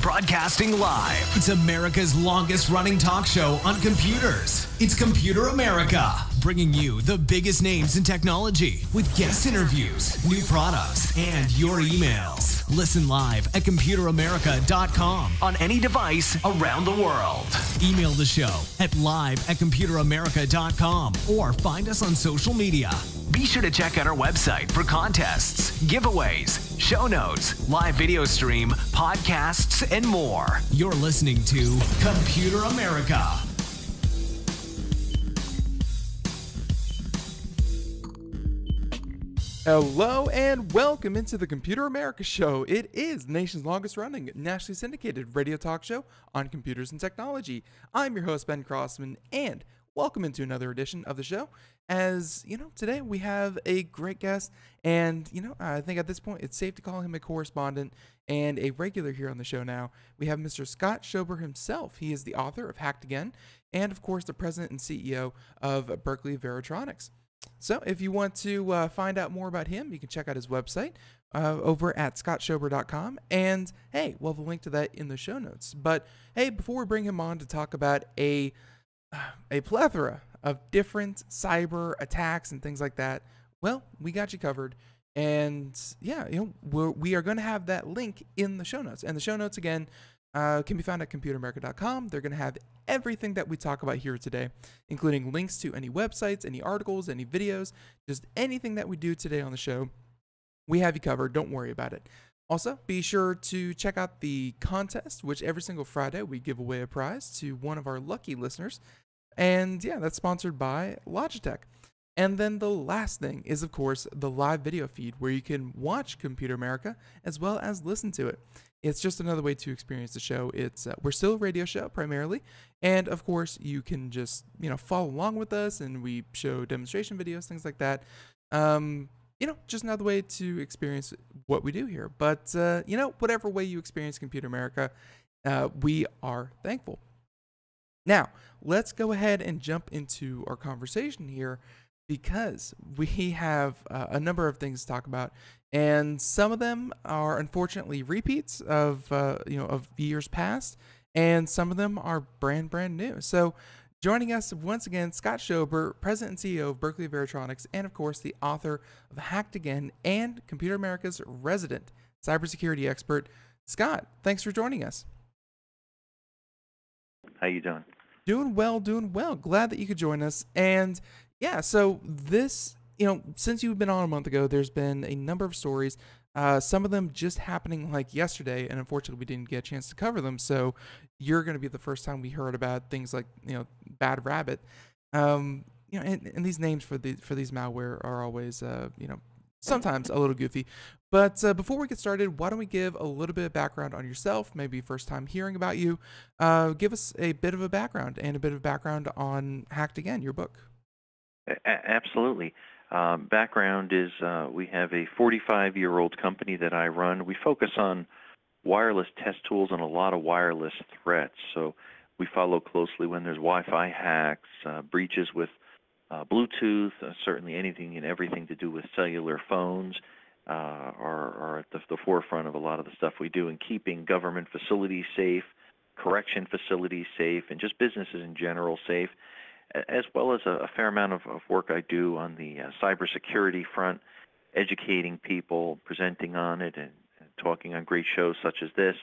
Broadcasting live, it's America's longest running talk show on computers. It's Computer America, bringing you the biggest names in technology with guest interviews, new products, and your emails. Listen live at computeramerica.com on any device around the world. Email the show at live@computeramerica.com or find us on social media. Be sure to check out our website for contests, giveaways, show notes, live video stream, podcasts, and more. You're listening to Computer America. Hello and welcome into the Computer America Show. It is the nation's longest running, nationally syndicated radio talk show on computers and technology. I'm your host, Ben Crossman, and welcome into another edition of the show. As you know, today we have a great guest, and I think at this point it's safe to call him a correspondent and a regular here on the show now. We have Mr. Scott Schober himself. He is the author of Hacked Again, and of course the president and CEO of Berkeley Varitronics. So if you want to find out more about him, you can check out his website over at scottschober.com. And hey, we'll have a link to that in the show notes. But hey, before we bring him on to talk about a plethora of different cyber attacks and things like that, well, we got you covered. And yeah, we are going to have that link in the show notes. And the show notes, again, can be found at computeramerica.com. They're going to have everything that we talk about here today, including links to any websites, any articles, any videos, just anything that we do today on the show. We have you covered. Don't worry about it. Also, be sure to check out the contest, which every single Friday we give away a prize to one of our lucky listeners. And yeah, that's sponsored by Logitech. And then the last thing is, of course, the live video feed where you can watch Computer America as well as listen to it. It's just another way to experience the show. It's we're still a radio show primarily, and of course you can just follow along with us, and we show demonstration videos, things like that. Just another way to experience what we do here. But whatever way you experience Computer America, we are thankful. Now let's go ahead and jump into our conversation here, because we have a number of things to talk about, and some of them are unfortunately repeats of years past, and some of them are brand new. So joining us once again, Scott Schober, President and CEO of Berkeley Varitronics, and of course the author of Hacked Again and Computer America's resident cybersecurity expert. Scott, thanks for joining us. How you doing? Doing well. Glad that you could join us. And yeah, so this, since you've been on a month ago, there's been a number of stories, some of them just happening like yesterday, and unfortunately we didn't get a chance to cover them. So you're going to be the first time we heard about things like, Bad Rabbit. And these names for these malware are always, sometimes a little goofy. But before we get started, why don't we give a little bit of background on yourself, maybe first time hearing about you. Give us a bit of a background and a bit of background on Hacked Again, your book. Absolutely. Background is we have a 45-year-old company that I run. We focus on wireless test tools and a lot of wireless threats. So we follow closely when there's Wi-Fi hacks, breaches with Bluetooth, certainly anything and everything to do with cellular phones are at the forefront of a lot of the stuff we do in keeping government facilities safe, correction facilities safe, and just businesses in general safe, as well as a fair amount of work I do on the cybersecurity front, educating people, presenting on it, and talking on great shows such as this.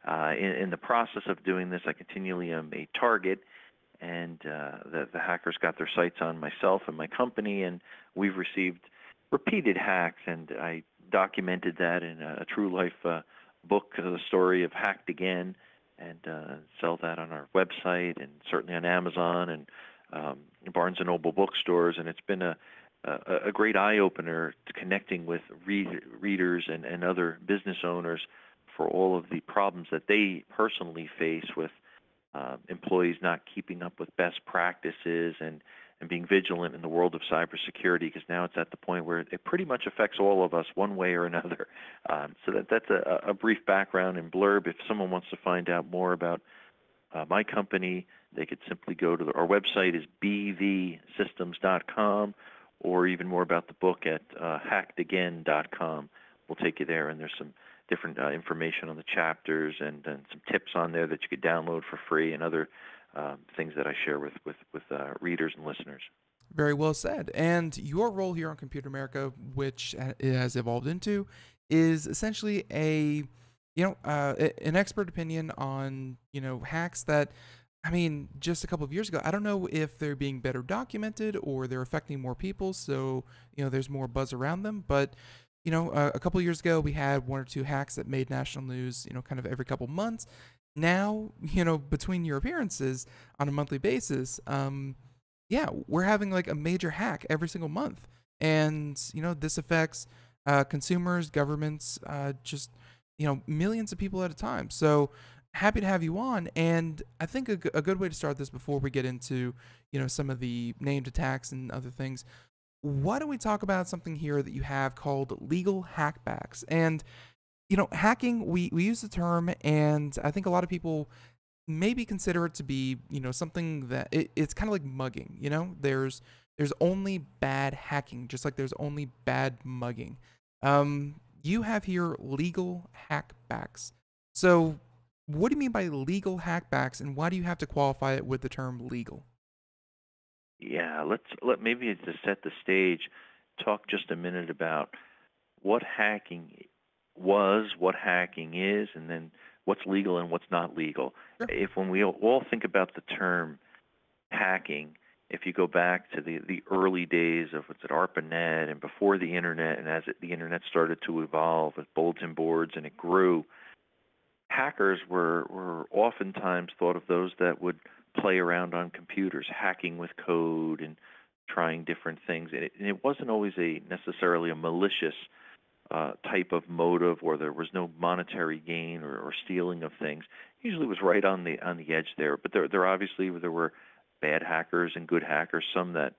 In the process of doing this, I continually am a target and the hackers got their sights on myself and my company, and we've received repeated hacks, and I documented that in a true life book, the story of Hacked Again, and sell that on our website and certainly on Amazon and Barnes and Noble bookstores, and it's been a great eye-opener to connecting with readers and other business owners for all of the problems that they personally face with employees not keeping up with best practices and being vigilant in the world of cybersecurity, because now it's at the point where it pretty much affects all of us one way or another. So that's a brief background and blurb. If someone wants to find out more about my company, they could simply go to our website is bvsystems.com, or even more about the book at hackedagain.com. We'll take you there, and there's some different information on the chapters and some tips on there that you could download for free, and other things that I share with readers and listeners. Very well said. And your role here on Computer America, which it has evolved into, is essentially an expert opinion on, hacks that, I mean, just a couple of years ago, I don't know if they're being better documented or they're affecting more people, so, there's more buzz around them. But, a couple of years ago, we had one or two hacks that made national news, kind of every couple months. Now, between your appearances on a monthly basis, we're having like a major hack every single month. And, this affects consumers, governments, just, millions of people at a time. So happy to have you on. And I think a good way to start this before we get into, some of the named attacks and other things, why don't we talk about something here that you have called legal hackbacks? And hacking, we use the term, and I think a lot of people maybe consider it to be, something that it's kind of like mugging. There's only bad hacking, just like there's only bad mugging. You have here legal hackbacks. So what do you mean by legal hackbacks, and why do you have to qualify it with the term legal? Yeah, let maybe to set the stage, talk just a minute about what hacking was, what hacking is, and then what's legal and what's not legal. Sure. When we all think about the term hacking, if you go back to the early days of ARPANET and before the internet, and as the internet started to evolve with bulletin boards and it grew, hackers were oftentimes thought of those that would play around on computers, hacking with code and trying different things. And it wasn't always necessarily a malicious type of motive, or there was no monetary gain or stealing of things. Usually it was right on the edge there. But there were bad hackers and good hackers. Some that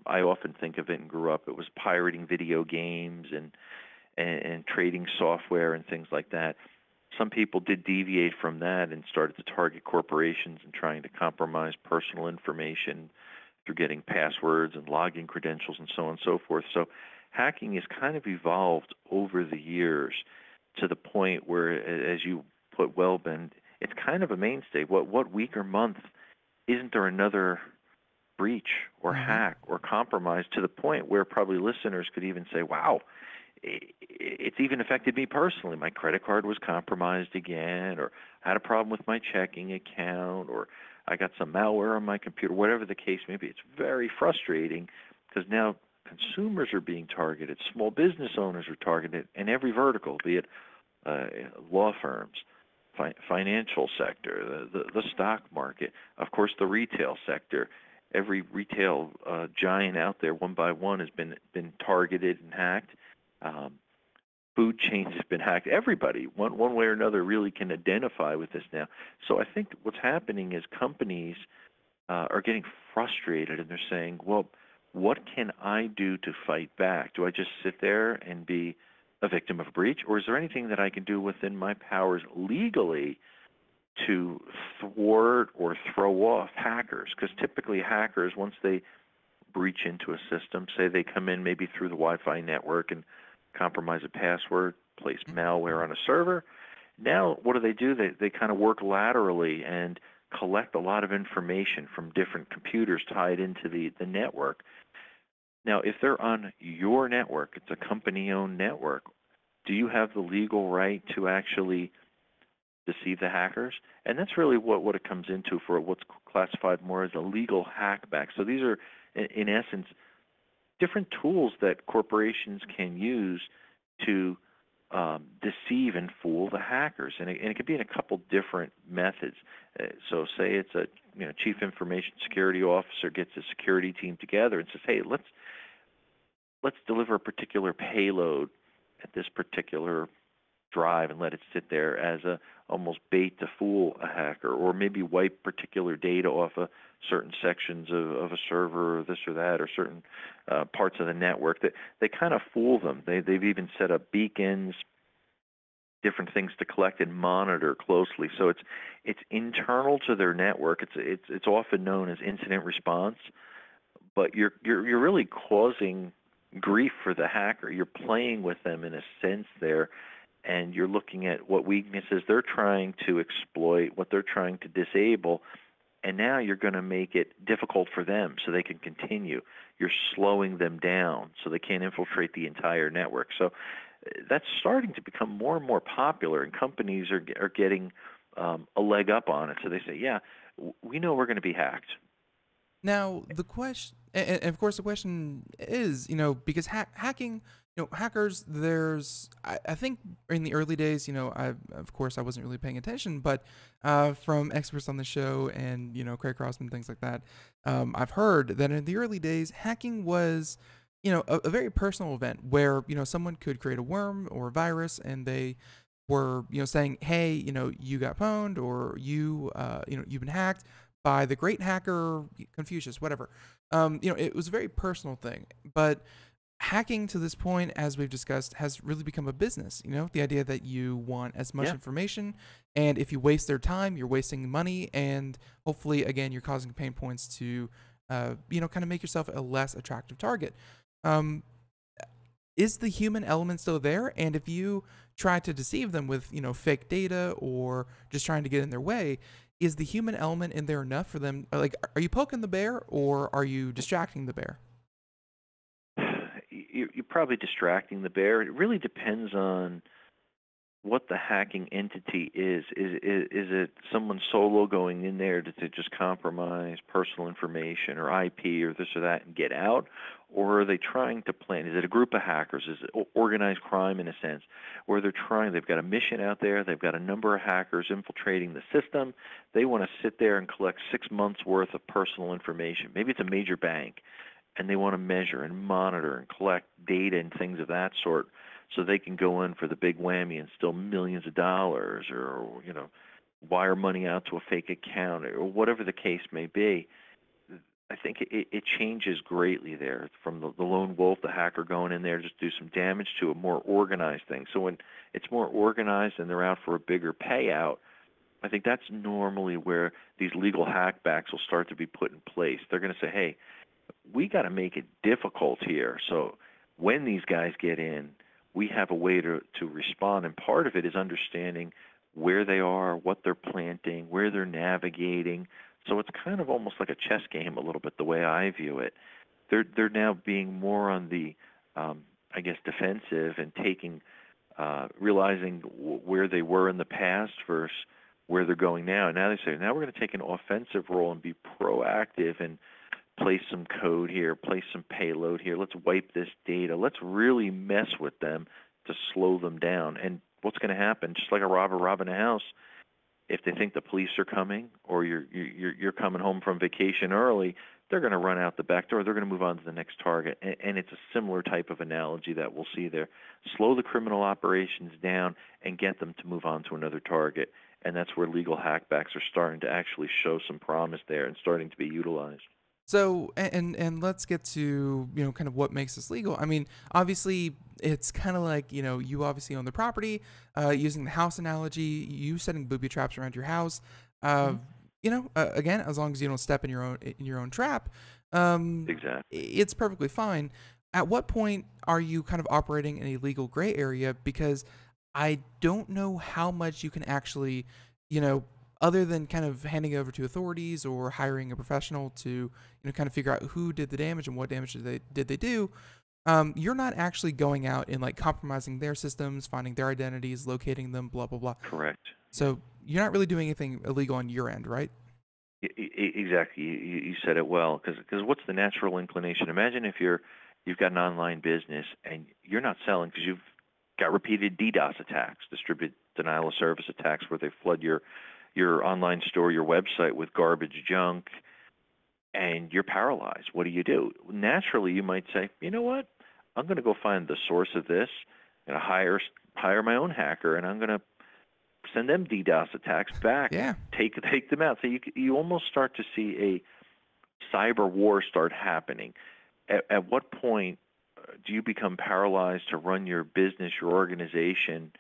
I often think of it and grew up, it was pirating video games and trading software and things like that. Some people did deviate from that and started to target corporations and trying to compromise personal information through getting passwords and login credentials and so on and so forth. So hacking has kind of evolved over the years to the point where, as you put well, Ben, it's kind of a mainstay. What week or month isn't there another breach or hack or compromise, to the point where probably listeners could even say, wow, it's even affected me personally. My credit card was compromised again, or I had a problem with my checking account, or I got some malware on my computer, whatever the case may be. It's very frustrating because now consumers are being targeted, small business owners are targeted, and every vertical, be it law firms, financial sector, the stock market, of course the retail sector. Every retail giant out there, one by one, has been targeted and hacked. Food chains have been hacked. Everybody, one way or another, really can identify with this now. So I think what's happening is companies are getting frustrated, and they're saying, well, what can I do to fight back? Do I just sit there and be a victim of a breach, or is there anything that I can do within my powers legally to thwart or throw off hackers? Because typically hackers, once they breach into a system, say they come in maybe through the Wi-Fi network and compromise a password, place malware on a server. Now, what do? They kind of work laterally and collect a lot of information from different computers tied into the network. Now, if they're on your network, it's a company-owned network, do you have the legal right to actually deceive the hackers. And that's really what it comes into for what's classified more as a legal hackback. So these are, in essence, different tools that corporations can use to deceive and fool the hackers, and it could be in a couple different methods. So, say it's a chief information security officer gets a security team together and says, "Hey, let's deliver a particular payload at this particular drive and let it sit there as a almost bait to fool a hacker, or maybe wipe particular data off of certain sections of a server or this or that, or certain parts of the network that they kind of fool them. They've even set up beacons, different things to collect and monitor closely. So it's internal to their network. It's often known as incident response, but you're really causing grief for the hacker. You're playing with them in a sense there, and you're looking at what weaknesses they're trying to exploit, what they're trying to disable, and now you're going to make it difficult for them so they can continue. You're slowing them down so they can't infiltrate the entire network. So that's starting to become more and more popular, and companies are getting a leg up on it. So they say, yeah, we know we're going to be hacked. Now, the question, and of course, the question is, because hacking, hackers, I think in the early days, of course, I wasn't really paying attention, but from experts on the show and, Craig Crossman, things like that, I've heard that in the early days, hacking was, a very personal event where, someone could create a worm or a virus, and they were, saying, hey, you got pwned, or you've been hacked by the great hacker Confucius, whatever. It was a very personal thing. But hacking to this point, as we've discussed, has really become a business. The idea that you want as much information, and if you waste their time, you're wasting money, and hopefully, again, you're causing pain points to, kind of make yourself a less attractive target. Is the human element still there? And if you try to deceive them with, fake data or just trying to get in their way, is the human element in there enough for them? Like, are you poking the bear, or are you distracting the bear? You're probably distracting the bear. It really depends on what the hacking entity is. Is it someone solo going in there to just compromise personal information or IP or this or that and get out? Or are they trying to plan? Is it a group of hackers? Is it organized crime in a sense? Or they've got a mission out there, they've got a number of hackers infiltrating the system, they want to sit there and collect 6 months worth of personal information. Maybe it's a major bank, and they want to measure and monitor and collect data and things of that sort, so they can go in for the big whammy and steal millions of dollars, or wire money out to a fake account, or whatever the case may be. I think it changes greatly there from the lone wolf, the hacker going in there to just do some damage, to a more organized thing. So when it's more organized and they're out for a bigger payout, I think that's normally where these legal hackbacks will start to be put in place. They're going to say, hey, we got to make it difficult here. So when these guys get in, we have a way to respond, and part of it is understanding where they are, what they're planting, where they're navigating. So it's kind of almost like a chess game a little bit, the way I view it. They're now being more on the, defensive, and realizing where they were in the past versus where they're going now. And now they say, now we're going to take an offensive role and be proactive and place some code here, place some payload here. Let's wipe this data. Let's really mess with them to slow them down. And what's going to happen? Just like a robber robbing a house, if they think the police are coming, or you're coming home from vacation early, they're going to run out the back door. They're going to move on to the next target. And it's a similar type of analogy that we'll see there. Slow the criminal operations down and get them to move on to another target. And that's where legal hackbacks are starting to actually show some promise there and starting to be utilized. So, and let's get to, kind of what makes this legal. I mean, obviously, it's kind of like, you obviously own the property, using the house analogy, you setting booby traps around your house, again, as long as you don't step in your own trap, Exactly. It's perfectly fine. At what point are you kind of operating in a legal gray area? Because I don't know how much you can actually, other than kind of handing over to authorities or hiring a professional to, kind of figure out who did the damage and what damage did they do, you're not actually going out and like compromising their systems, finding their identities, locating them, blah, blah, blah. Correct. So you're not really doing anything illegal on your end, right? Exactly. You said it well. Because what's the natural inclination? Imagine if you've got an online business and you're not selling because you've got repeated DDoS attacks, distributed denial of service attacks, where they flood your online store, your website with garbage junk, and you're paralyzed. What do? Naturally, you might say, you know what? I'm going to go find the source of this. I'm going to hire my own hacker, and I'm going to send them DDoS attacks back and Yeah. take them out. So you almost start to see a cyber war start happening. At what point do you become paralyzed to run your business, your organization,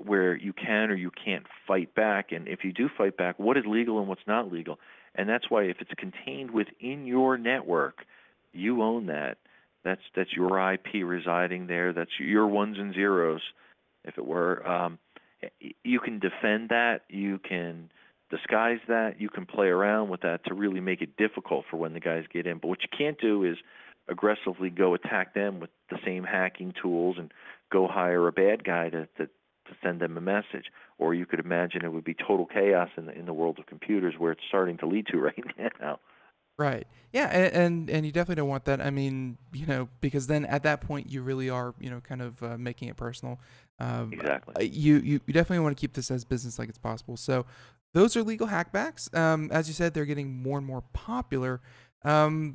where you can or you can't fight back? And if you do fight back, what is legal and what's not legal? And that's why if it's contained within your network, you own that. That's your IP residing there. That's your ones and zeros, if it were. You can defend that. You can disguise that. You can play around with that to really make it difficult for when the guys get in. But what you can't do is aggressively go attack them with the same hacking tools and go hire a bad guy to send them a message. Or you could imagine it would be total chaos in the world of computers, where it's starting to lead to right now. Right. Yeah, and you definitely don't want that. I mean, because then at that point you really are, kind of making it personal. Exactly. You definitely want to keep this as business-like as possible. So those are legal hackbacks. As you said, they're getting more and more popular. Do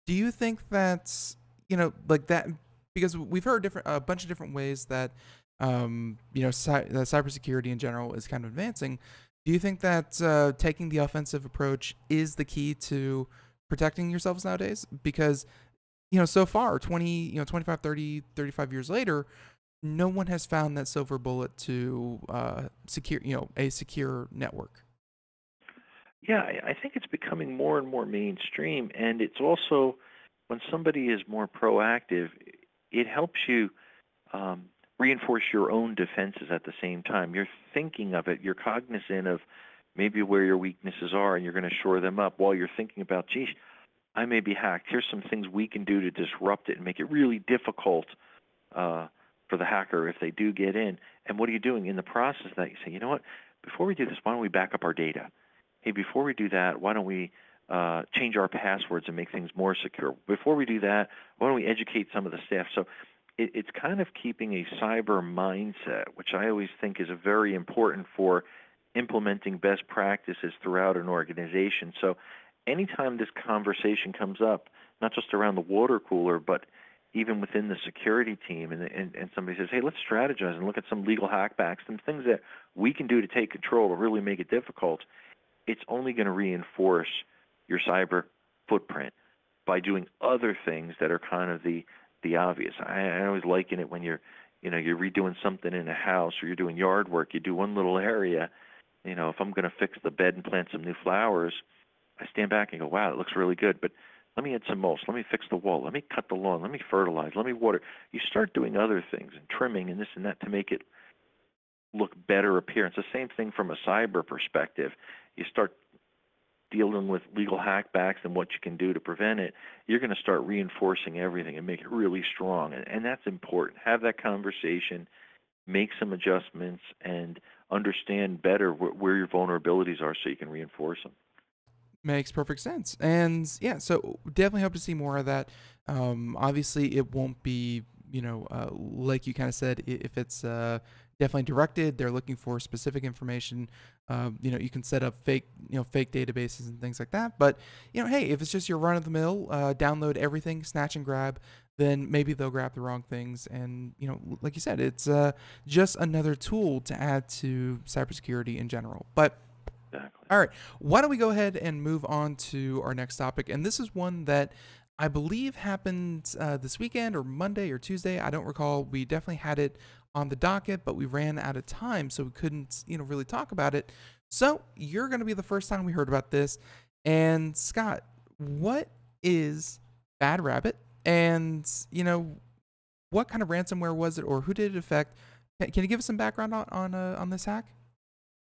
you think that's, like that? Because we've heard a bunch of different ways that, cybersecurity in general is kind of advancing. Do you think that taking the offensive approach is the key to protecting yourselves nowadays? Because, so far, 25, 30, 35 years later, no one has found that silver bullet to secure, a secure network. Yeah, I think it's becoming more and more mainstream, and it's also, when somebody is more proactive, it helps you reinforce your own defenses at the same time. You're thinking of it, you're cognizant of maybe where your weaknesses are, and you're going to shore them up while you're thinking about, geez, I may be hacked. Here's some things we can do to disrupt it and make it really difficult for the hacker if they do get in. And what are you doing in the process of that? You say, you know what, before we do this, why don't we back up our data? Hey, before we do that, why don't we change our passwords and make things more secure? Before we do that, why don't we educate some of the staff? So it's kind of keeping a cyber mindset, which I always think is very important for implementing best practices throughout an organization. So anytime this conversation comes up, not just around the water cooler, but even within the security team, and somebody says, hey, let's strategize and look at some legal hackbacks, some things that we can do to take control to really make it difficult, it's only going to reinforce your cyber footprint by doing other things that are kind of the obvious. I always liken it when you're redoing something in a house or you're doing yard work. You do one little area. If I'm going to fix the bed and plant some new flowers, I stand back and go, wow, it looks really good, but let me add some mulch. Let me fix the wall. Let me cut the lawn. Let me fertilize. Let me water. You start doing other things and trimming and this and that to make it look better appearance. The same thing from a cyber perspective. You start dealing with legal hackbacks and what you can do to prevent it. You're going to start reinforcing everything and make it really strong. And that's important. Have that conversation, make some adjustments, and understand better where your vulnerabilities are so you can reinforce them. Makes perfect sense. And yeah, so definitely hope to see more of that. Obviously, it won't be, like you kind of said, if it's definitely directed, they're looking for specific information. You can set up fake databases and things like that. But, hey, if it's just your run of the mill, download everything, snatch and grab, then maybe they'll grab the wrong things. And, like you said, it's just another tool to add to cybersecurity in general. But Exactly. all right, why don't we go ahead and move on to our next topic? And this is one that I believe happened this weekend or Monday or Tuesday. I don't recall. We definitely had it on the docket, but we ran out of time, so we couldn't, really talk about it. So you're going to be the first time we heard about this. And Scott, what is Bad Rabbit? And, what kind of ransomware was it, or who did it affect? Can you give us some background on this hack?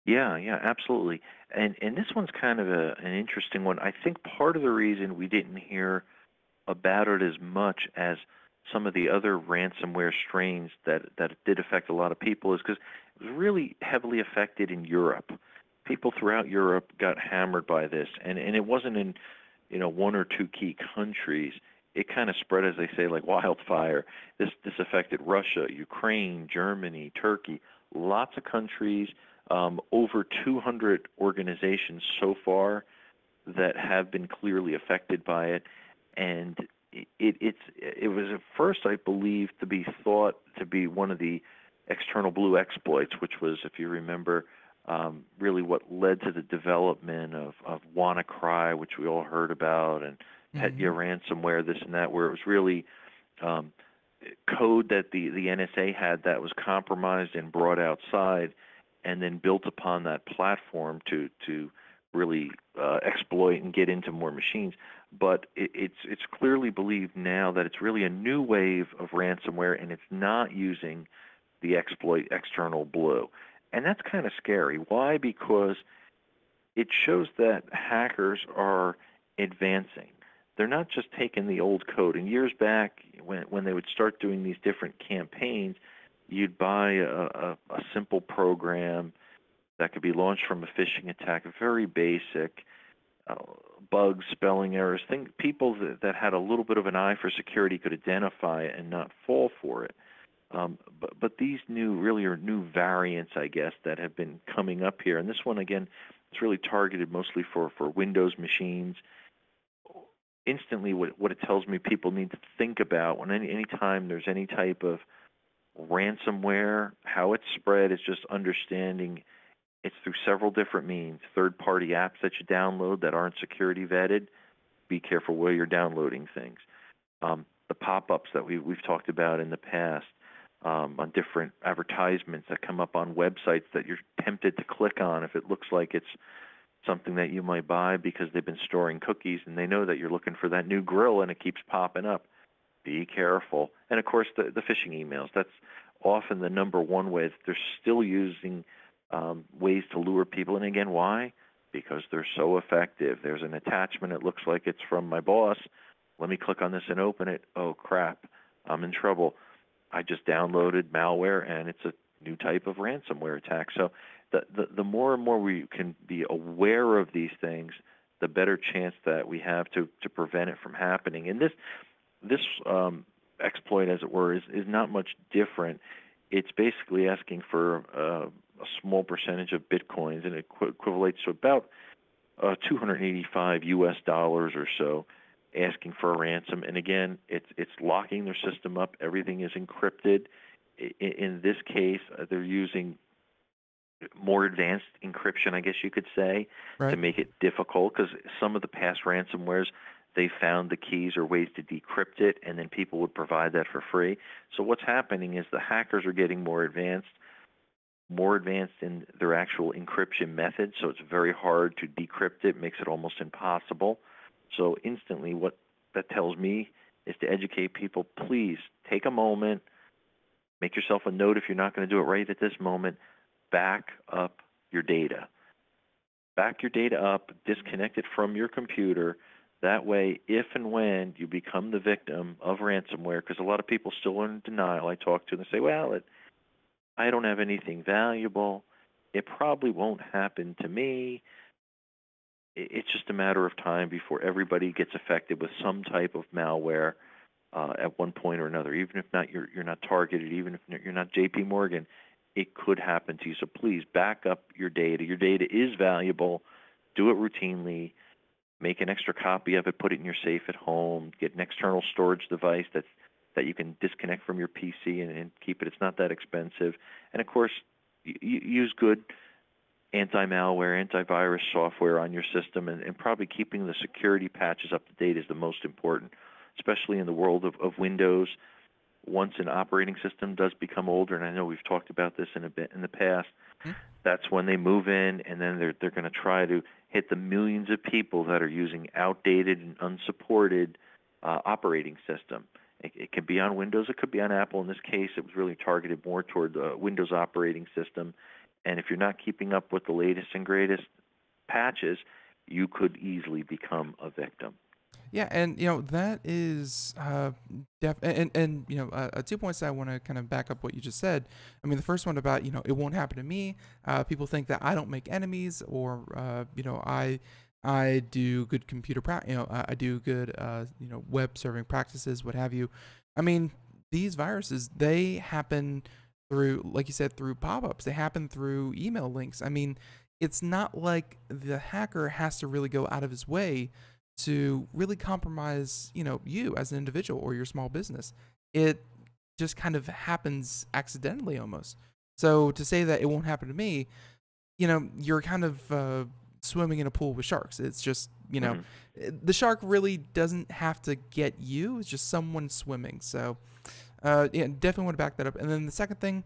Yeah, absolutely. And this one's kind of an interesting one. I think part of the reason we didn't hear about it as much as some of the other ransomware strains that did affect a lot of people is because it was really heavily affected in Europe. People throughout Europe got hammered by this, and it wasn't in one or two key countries. It kind of spread, as they say, like wildfire. This affected Russia, Ukraine, Germany, Turkey, lots of countries, over 200 organizations so far that have been clearly affected by it, and it was at first, I believe, to be thought to be one of the external blue exploits, which was, if you remember, really what led to the development of WannaCry, which we all heard about, and Petya ransomware, this and that, where it was really code that the NSA had that was compromised and brought outside, and then built upon that platform to really exploit and get into more machines. But it's clearly believed now that it's really a new wave of ransomware, and it's not using the exploit external blue. And that's kind of scary. Why? Because it shows that hackers are advancing. They're not just taking the old code. And years back, when they would start doing these different campaigns, you'd buy a simple program that could be launched from a phishing attack, very basic, bugs, spelling errors, people that had a little bit of an eye for security could identify it and not fall for it. But these really are new variants, I guess, that have been coming up here. And this one, again, it's really targeted mostly for Windows machines. Instantly, what it tells me people need to think about when any time there's any type of ransomware, how it's spread is just understanding it's through several different means. Third-party apps that you download that aren't security vetted, be careful where you're downloading things. The pop-ups that we've talked about in the past, on different advertisements that come up on websites that you're tempted to click on if it looks like it's something that you might buy because they've been storing cookies and they know that you're looking for that new grill and it keeps popping up. Be careful. And, of course, the phishing emails. That's often the number one way. They're still using ways to lure people. And, again, why? Because they're so effective. There's an attachment. It looks like it's from my boss. Let me click on this and open it. Oh, crap. I'm in trouble. I just downloaded malware, and it's a new type of ransomware attack. So the more and more we can be aware of these things, the better chance that we have to prevent it from happening. And this exploit, as it were, is not much different. It's basically asking for a small percentage of bitcoins, and it equates to about $285 or so, asking for a ransom. And again, it's locking their system up. Everything is encrypted. In this case, they're using more advanced encryption, I guess you could say, right, to make it difficult, because some of the past ransomwares, they found the keys or ways to decrypt it, and then people would provide that for free. So what's happening is the hackers are getting more advanced in their actual encryption methods, so it's very hard to decrypt it, makes it almost impossible. So instantly what that tells me is to educate people, please take a moment, make yourself a note if you're not going to do it right at this moment, back up your data. Back your data up, disconnect it from your computer. That way, if and when you become the victim of ransomware, because a lot of people still are in denial. I talk to them and say, well, I don't have anything valuable. It probably won't happen to me. It's just a matter of time before everybody gets affected with some type of malware at one point or another. Even if not, you're not targeted. Even if you're not J.P. Morgan, it could happen to you. So please back up your data. Your data is valuable. Do it routinely. Make an extra copy of it. Put it in your safe at home. Get an external storage device that you can disconnect from your PC and keep it. It's not that expensive. And, of course, use good anti-malware, antivirus software on your system, and probably keeping the security patches up to date is the most important, especially in the world of Windows. Once an operating system does become older, and I know we've talked about this in the past, that's when they move in, and then they're going to try to hit the millions of people that are using outdated and unsupported operating system. It could be on Windows, it could be on Apple. In this case, it was really targeted more toward the Windows operating system. And if you're not keeping up with the latest and greatest patches, you could easily become a victim. Yeah, and that is and 2 points that I want to kind of back up what you just said. I mean, the first one about it won't happen to me. People think that I don't make enemies, or I do good I do good web serving practices, what have you. I mean, these viruses, they happen through, like you said, through pop-ups. They happen through email links. I mean, it's not like the hacker has to really go out of his way to really compromise, you as an individual or your small business. It just kind of happens accidentally almost. So to say that it won't happen to me, you're kind of swimming in a pool with sharks. It's just, the shark really doesn't have to get you. It's just someone swimming. So, yeah, definitely want to back that up. And then the second thing,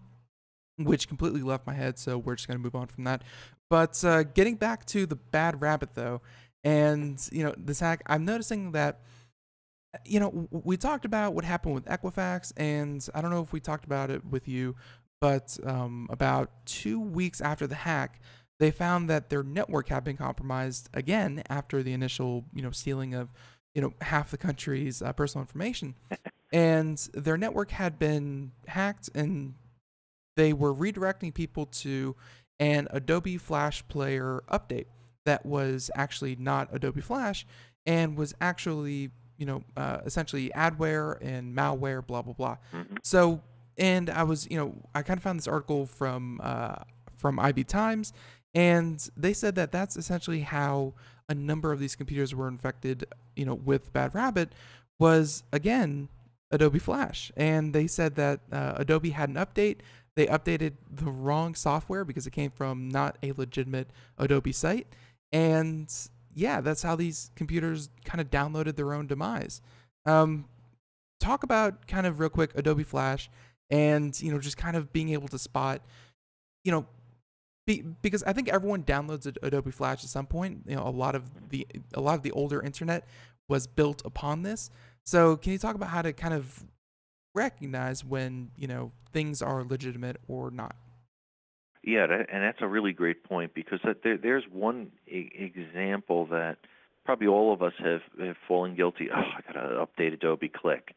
which completely left my head, so we're just going to move on from that. But getting back to the bad rabbit, though, and, this hack, I'm noticing that, we talked about what happened with Equifax, and I don't know if we talked about it with you, but about 2 weeks after the hack, they found that their network had been compromised again after the initial, stealing of, half the country's personal information. And their network had been hacked, and they were redirecting people to an Adobe Flash Player update that was actually not Adobe Flash and was actually, essentially adware and malware, blah, blah, blah. So, and I was, I kind of found this article from IB Times, and they said that that's essentially how a number of these computers were infected, with Bad Rabbit, was, again, Adobe Flash. And they said that Adobe had an update. They updated the wrong software because it came from not a legitimate Adobe site. And yeah, that's how these computers kind of downloaded their own demise. Talk about kind of real quick Adobe Flash and, just kind of being able to spot, because I think everyone downloads Adobe Flash at some point. A lot of the older internet was built upon this. So can you talk about how to kind of recognize when, things are legitimate or not? Yeah, and that's a really great point, because there's one example that probably all of us have fallen guilty. Oh, I got to update Adobe, click.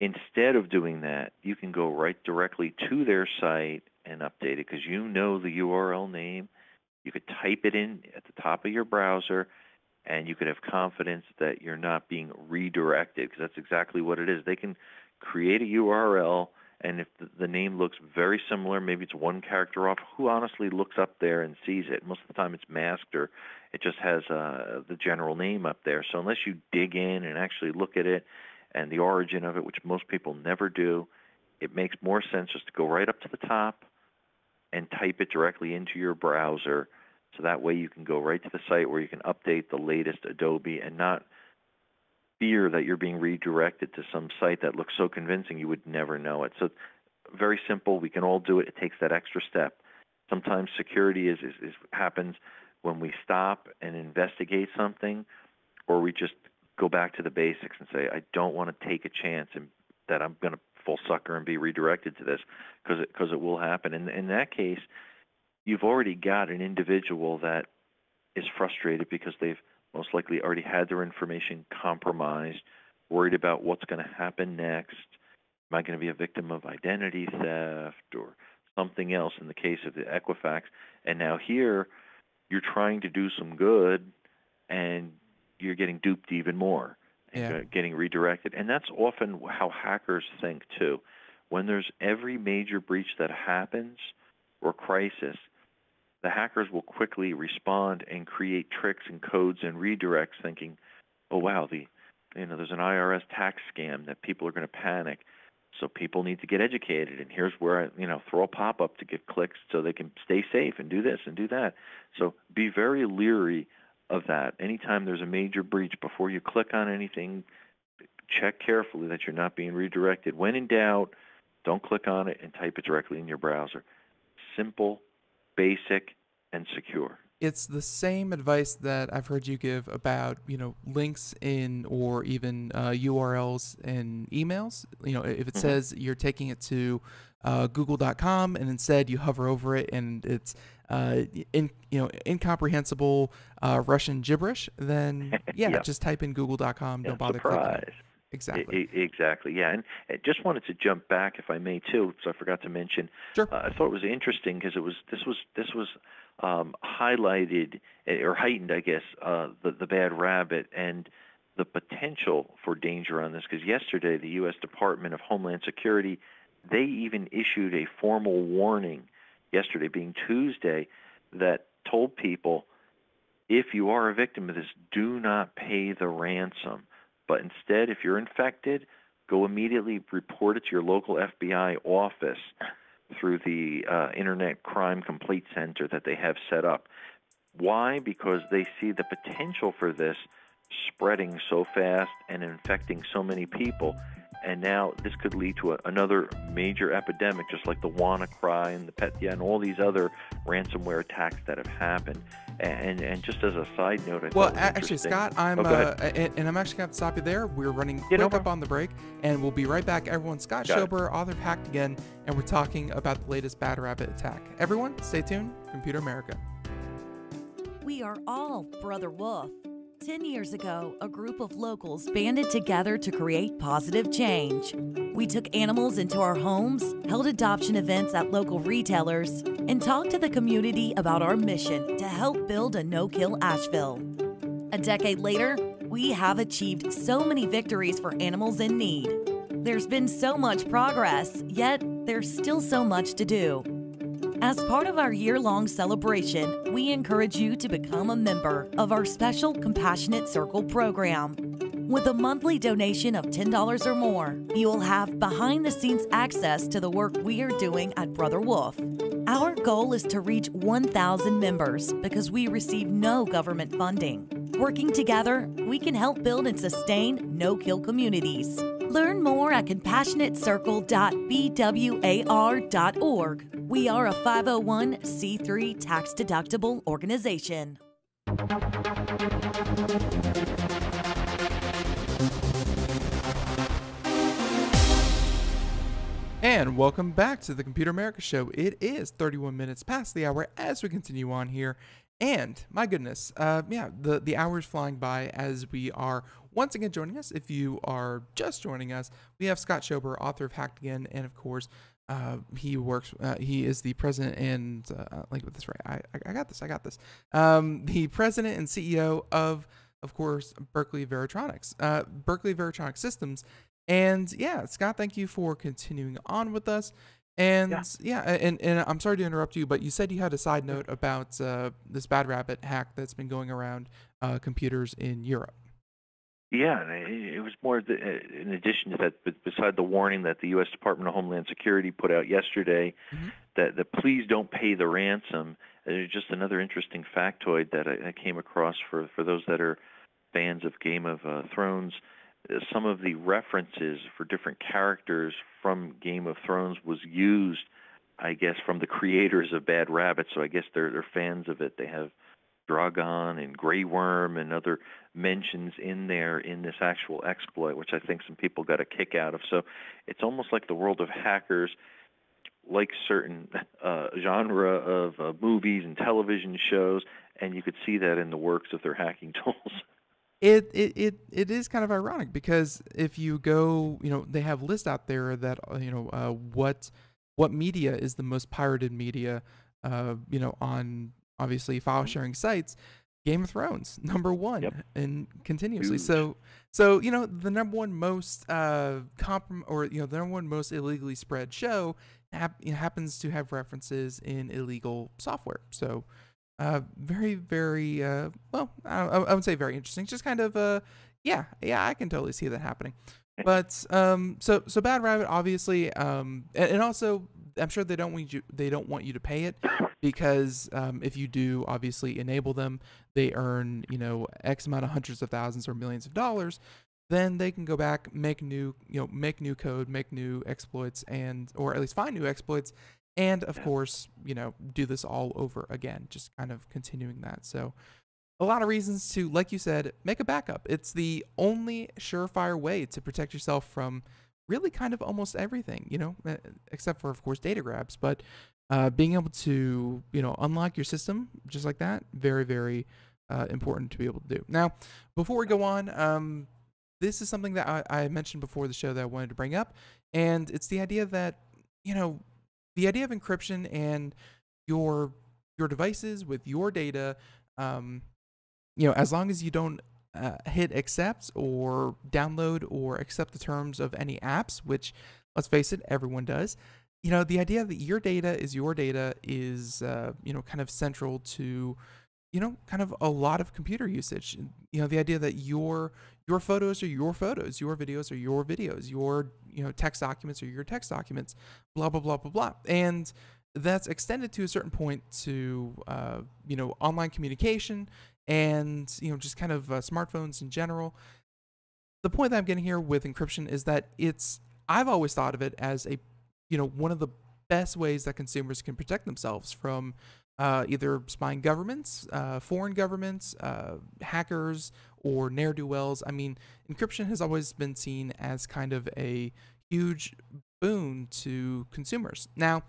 Instead of doing that, you can go right directly to their site and update it, because the URL name. You could type it in at the top of your browser, and you could have confidence that you're not being redirected, because that's exactly what it is. They can create a URL, and if the name looks very similar, maybe it's one character off, who honestly looks up there and sees it? Most of the time it's masked, or it just has the general name up there. So unless you dig in and actually look at it and the origin of it, which most people never do, it makes more sense just to go right up to the top and type it directly into your browser. So that way you can go right to the site where you can update the latest Adobe and not fear that you're being redirected to some site that looks so convincing you would never know it. So very simple. We can all do it. It takes that extra step. Sometimes security happens when we stop and investigate something, or we just go back to the basics and say, I don't want to take a chance and that I'm going to full sucker and be redirected to this, because it will happen. And in that case, you've already got an individual that is frustrated because they've most likely already had their information compromised, worried about what's going to happen next. Am I going to be a victim of identity theft or something else in the case of the Equifax? And now here, you're trying to do some good, and you're getting duped even more and getting redirected. And that's often how hackers think, too. When there's every major breach that happens or crisis, the hackers will quickly respond and create tricks and codes and redirects, thinking, oh, wow, there's an IRS tax scam that people are going to panic. So people need to get educated, and here's where throw a pop-up to get clicks so they can stay safe and do this and do that. So be very leery of that. Anytime there's a major breach, before you click on anything, check carefully that you're not being redirected. When in doubt, don't click on it and type it directly in your browser. Simple, basic, and secure. It's the same advice that I've heard you give about, links in, or even URLs in emails. If it says you're taking it to google.com and instead you hover over it and it's incomprehensible Russian gibberish, then yeah, just type in google.com. Don't bother clicking. Exactly. Exactly. Yeah, and I just wanted to jump back, if I may, too, because I forgot to mention. Sure. I thought it was interesting because this was highlighted or heightened, I guess, the bad rabbit and the potential for danger on this. Because yesterday, the U.S. Department of Homeland Security, they even issued a formal warning. Yesterday, being Tuesday, that told people, if you are a victim of this, do not pay the ransom. But instead, if you're infected, go immediately report it to your local FBI office through the Internet Crime Complaint Center that they have set up. Why? Because they see the potential for this spreading so fast and infecting so many people. And now this could lead to another major epidemic, just like the WannaCry and the Petya and all these other ransomware attacks that have happened. And just as a side note, actually, Scott, I'm I'm actually going to have to stop you there. We're running quick up on the break, and we'll be right back. Everyone, Scott Schober, author of Hacked Again, and we're talking about the latest Bad Rabbit attack. Everyone, stay tuned. Computer America. We are all Brother Wolf. 10 years ago, a group of locals banded together to create positive change. We took animals into our homes, held adoption events at local retailers, and talked to the community about our mission to help build a no-kill Asheville. A decade later, we have achieved so many victories for animals in need. There's been so much progress, yet there's still so much to do. As part of our year-long celebration, we encourage you to become a member of our special Compassionate Circle program. With a monthly donation of $10 or more, you will have behind-the-scenes access to the work we are doing at Brother Wolf. Our goal is to reach 1,000 members because we receive no government funding. Working together, we can help build and sustain no-kill communities. Learn more at compassionatecircle.bwar.org. We are a 501c3 tax-deductible organization. And welcome back to the Computer America Show. It is 31 minutes past the hour as we continue on here. And my goodness, the hour is flying by as we are once again joining us. If you are just joining us, we have Scott Schober, author of Hacked Again, and of course, he is the president and let me get this right. I got this. The president and CEO of course, Berkeley Varitronics, Berkeley Varitronics Systems. And yeah, Scott, thank you for continuing on with us. And and I'm sorry to interrupt you, but you said you had a side note about this Bad Rabbit hack that's been going around computers in Europe. Yeah, it was more in addition to that, beside the warning that the U.S. Department of Homeland Security put out yesterday, that please don't pay the ransom. There's just another interesting factoid that I came across for those that are fans of Game of Thrones. Some of the references for different characters from Game of Thrones was used, I guess, from the creators of Bad Rabbit. So I guess they're fans of it. They have Dragon and Grey Worm and other mentions in there in this actual exploit, which I think some people got a kick out of. So it's almost like the world of hackers, like certain genre of movies and television shows, and you could see that in the works of their hacking tools. It is kind of ironic because if you go, they have lists out there that what media is the most pirated media, on obviously file sharing sites. Game of Thrones, number one, and continuously. Huge. So the number one most the number one most illegally spread show happens to have references in illegal software. So very, very well, I would say very interesting. It's just kind of I can totally see that happening. But so Bad Rabbit, obviously, and also I'm sure they don't want you to pay it because if you do obviously enable them, they earn X amount of hundreds of thousands or millions of dollars. Then they can go back, make new code, make new exploits, or at least find new exploits, and of course do this all over again, just kind of continuing that. So a lot of reasons to, like you said, make a backup. It's the only surefire way to protect yourself from really kind of almost everything, except for, of course, data grabs. But being able to, unlock your system just like that, very, very important to be able to do. Now, before we go on, this is something that I mentioned before the show that I wanted to bring up, and it's the idea that, the idea of encryption and your devices with your data, as long as you don't hit accept or download or accept the terms of any apps, which, let's face it, everyone does. The idea that your data is kind of central to, kind of a lot of computer usage. The idea that your photos are your photos, your videos are your videos, your, text documents are your text documents, blah, blah, blah, blah, blah. And that's extended to a certain point to, online communication and, just kind of smartphones in general. The point that I'm getting here with encryption is that I've always thought of it as one of the best ways that consumers can protect themselves from either spying governments, foreign governments, hackers, or ne'er-do-wells. I mean, encryption has always been seen as kind of a huge boon to consumers. Now,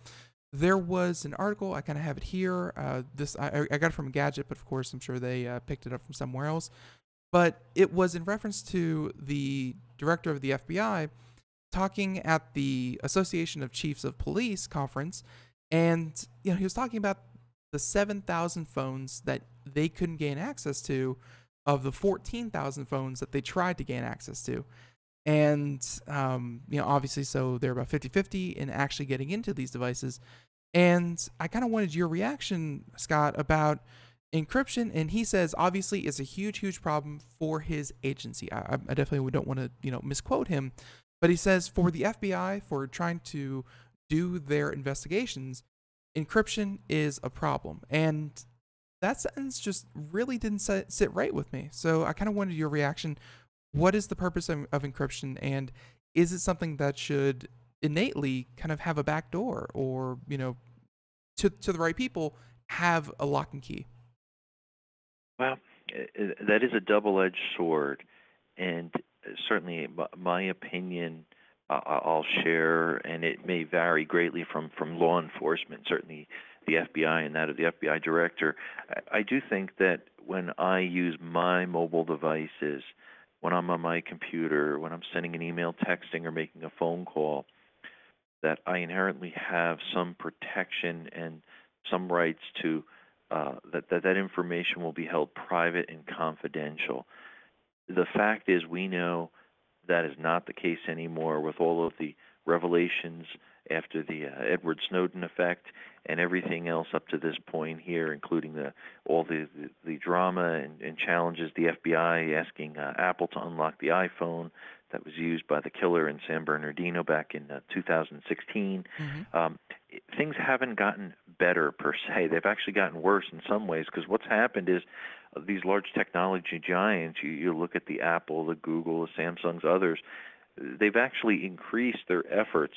there was an article, I kind of have it here. I got it from a Gadget, but of course I'm sure they picked it up from somewhere else. But it was in reference to the director of the FBI talking at the Association of Chiefs of Police conference, and he was talking about the 7,000 phones that they couldn't gain access to of the 14,000 phones that they tried to gain access to. And obviously, so they're about 50-50 in actually getting into these devices. And I kind of wanted your reaction, Scott, about encryption. And he says, obviously, it's a huge, huge problem for his agency. I definitely don't want to, misquote him. But he says for the FBI, for trying to do their investigations, encryption is a problem. And that sentence just really didn't sit right with me. So I kind of wanted your reaction. What is the purpose of encryption? And is it something that should innately kind of have a back door or, to the right people, have a lock and key? Well, that is a double-edged sword. And certainly my opinion I'll share, and it may vary greatly from law enforcement, certainly the FBI and that of the FBI director. I do think that when I use my mobile devices, when I'm on my computer, when I'm sending an email, texting, or making a phone call, that I inherently have some protection and some rights to that information will be held private and confidential. The fact is, we know that is not the case anymore with all of the revelations after the Edward Snowden effect and everything else up to this point here, including all the drama and challenges, the FBI asking Apple to unlock the iPhone that was used by the killer in San Bernardino back in 2016. Mm-hmm. Things haven't gotten better per se. They've actually gotten worse in some ways, because what's happened is these large technology giants, you look at the Apple, the Google, the Samsungs, others, they've actually increased their efforts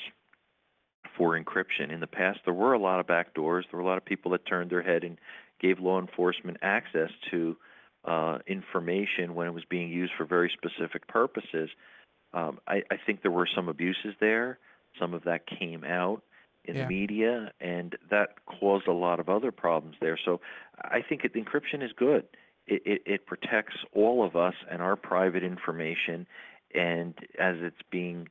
for encryption. In the past, there were a lot of backdoors. There were a lot of people that turned their head and gave law enforcement access to information when it was being used for very specific purposes. I think there were some abuses there. Some of that came out in the media, and that caused a lot of other problems there. So I think encryption is good. It protects all of us and our private information, and as it's being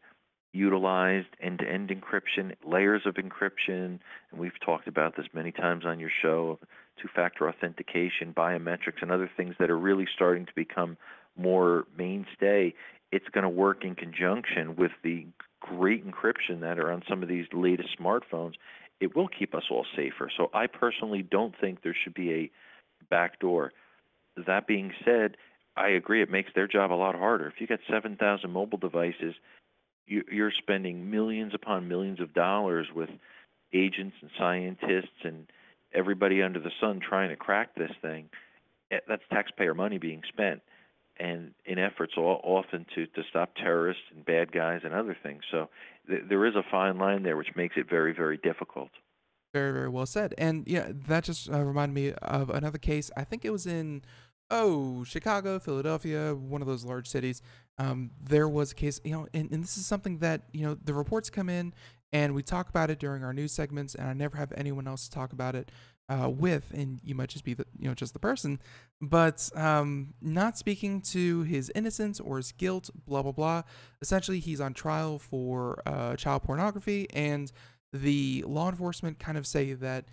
utilized, end-to-end encryption, layers of encryption, and we've talked about this many times on your show, two-factor authentication, biometrics, and other things that are really starting to become more mainstay. It's going to work in conjunction with the great encryption that are on some of these latest smartphones. It will keep us all safer. So I personally don't think there should be a backdoor. That being said, I agree it makes their job a lot harder. If you got 7,000 mobile devices, you're spending millions upon millions of dollars with agents and scientists and everybody under the sun trying to crack this thing. That's taxpayer money being spent, and in efforts often to stop terrorists and bad guys and other things. So there is a fine line there, which makes it very, very difficult. Very, very well said. And yeah, that just reminded me of another case. I think it was in, Chicago, Philadelphia, one of those large cities. There was a case, and this is something that, the reports come in and we talk about it during our news segments, and I never have anyone else to talk about it with, and you might just be just the person, but not speaking to his innocence or his guilt, blah blah blah. Essentially, he's on trial for child pornography, and the law enforcement kind of say that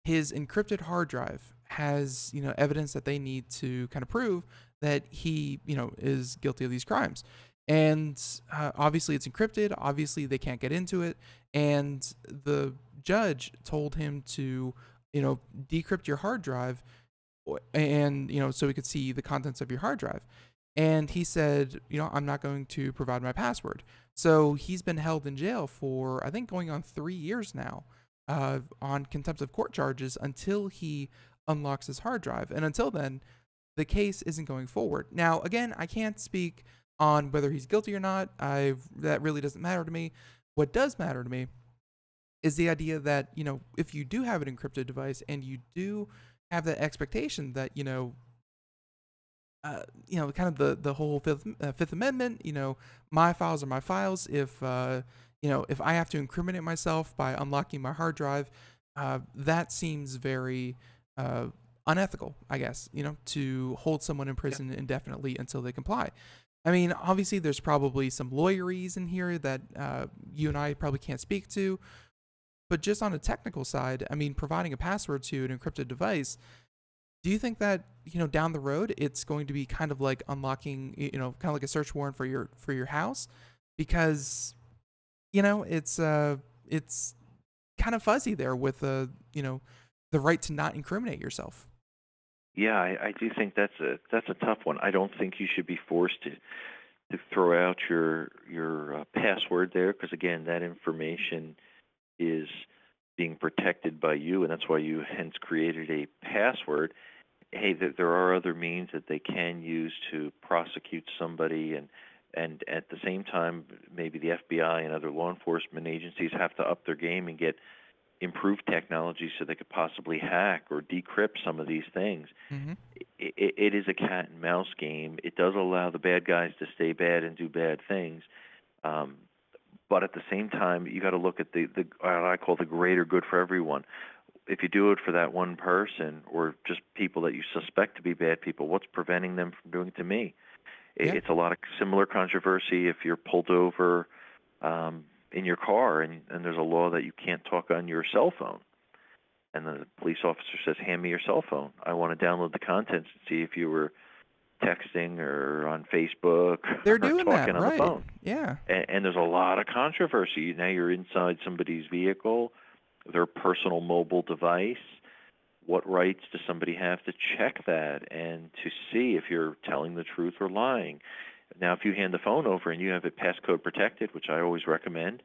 his encrypted hard drive has evidence that they need to kind of prove that he is guilty of these crimes. And obviously it's encrypted, obviously they can't get into it, and the judge told him to decrypt your hard drive, and so we could see the contents of your hard drive. And he said, I'm not going to provide my password. So he's been held in jail for, I think, going on 3 years now, on contempt of court charges until he unlocks his hard drive. And until then, the case isn't going forward. Now, again, I can't speak on whether he's guilty or not. That really doesn't matter to me. What does matter to me is the idea that, if you do have an encrypted device and you do have that expectation that, kind of the whole Fifth Amendment, my files are my files. If I have to incriminate myself by unlocking my hard drive, that seems very unethical, I guess, to hold someone in prison indefinitely until they comply. I mean, obviously, there's probably some lawyeries in here that you and I probably can't speak to. But just on a technical side, I mean, providing a password to an encrypted device, do you think that, down the road, it's going to be kind of like unlocking, kind of like a search warrant for your house? Because, it's kind of fuzzy there with, the right to not incriminate yourself. Yeah, I do think that's a tough one. I don't think you should be forced to throw out your password there, because again, that information is being protected by you, and that's why you hence created a password. Hey, there are other means that they can use to prosecute somebody, and at the same time, maybe the FBI and other law enforcement agencies have to up their game and get improved technology so they could possibly hack or decrypt some of these things. Mm-hmm. It is a cat and mouse game. It does allow the bad guys to stay bad and do bad things. But at the same time, you got to look at the what I call the greater good for everyone. If you do it for that one person or just people that you suspect to be bad people, what's preventing them from doing it to me? Yeah. It's a lot of similar controversy if you're pulled over in your car and there's a law that you can't talk on your cell phone. And the police officer says, hand me your cell phone. I want to download the contents and see if you were texting or on Facebook They're or doing talking that, on right? the phone. Yeah. And there's a lot of controversy. Now you're inside somebody's vehicle, their personal mobile device. What rights does somebody have to check that and to see if you're telling the truth or lying? Now, if you hand the phone over and you have it passcode protected, which I always recommend,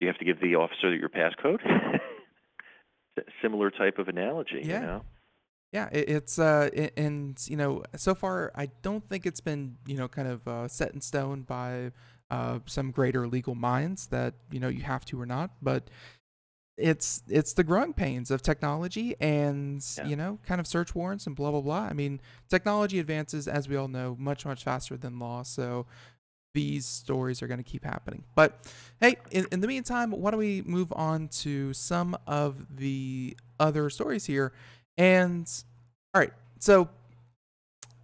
you have to give the officer your passcode. Similar type of analogy, Yeah. Yeah, it's and so far I don't think it's been kind of set in stone by some greater legal minds that you have to or not, but it's the growing pains of technology and kind of search warrants and blah blah blah. I mean, technology advances, as we all know, much faster than law, so these stories are going to keep happening. But hey, in the meantime, why don't we move on to some of the other stories here? And all right, so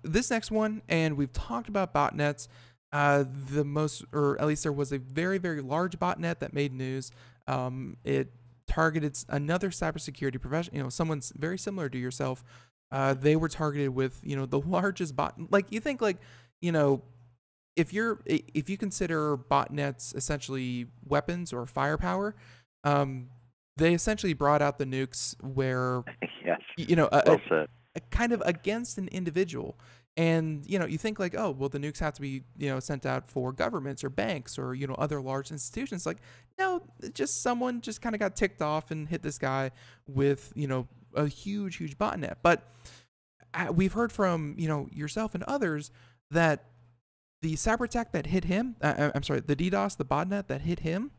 this next one, and we've talked about botnets. The most, or at least there was a very, very large botnet that made news. It targeted another cybersecurity professional, someone very similar to yourself. They were targeted with, the largest bot. Like you think, like, if you consider botnets essentially weapons or firepower, they essentially brought out the nukes where, yes, well said. Kind of against an individual. And, you think like, oh, well, the nukes have to be, sent out for governments or banks or, other large institutions. Like, no, just someone just kind of got ticked off and hit this guy with, a huge botnet. But we've heard from, yourself and others that the cyber attack that hit him, I'm sorry, the DDoS, the botnet that hit him